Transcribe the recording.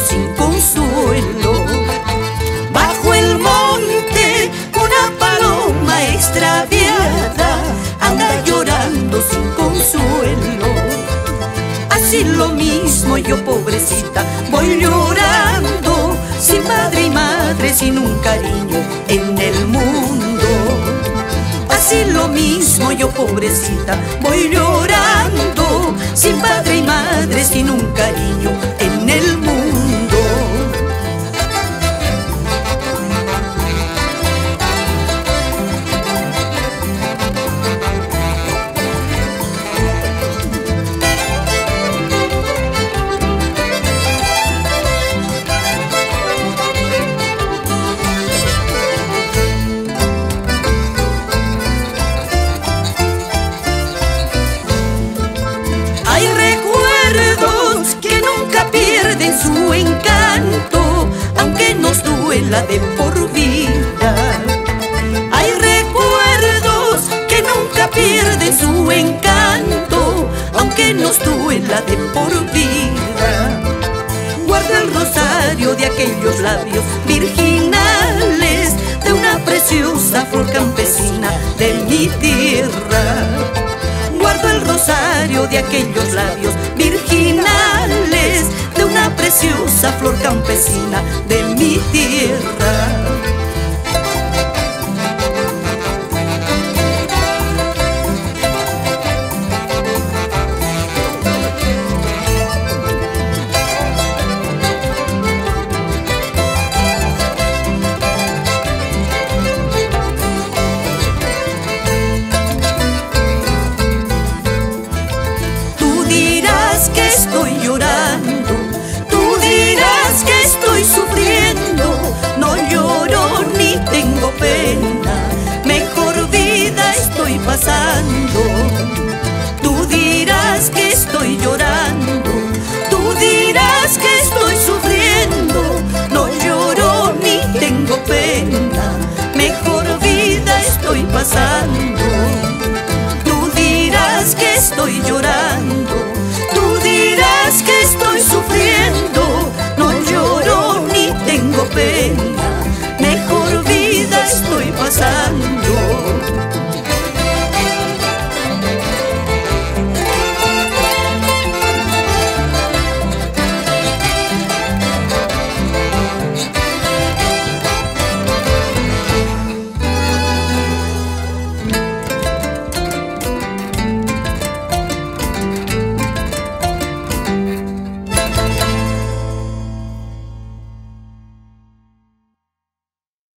sin consuelo. Bajo el monte una paloma extraviada anda llorando sin consuelo. Así lo mismo yo, pobrecita, voy llorando, sin padre y madre, sin un cariño en el mundo. Así lo mismo yo, pobrecita, voy llorando, sin padre y madre, sin un cariño en el mundo. Hay recuerdos que nunca pierden su encanto, aunque nos duela de por vida. Hay recuerdos que nunca pierden su encanto, aunque nos duela de por vida. Guardo el rosario de aquellos labios virginales, de una preciosa flor campesina de mi tierra. Guardo el rosario de aquellos labios virginales, de una preciosa flor campesina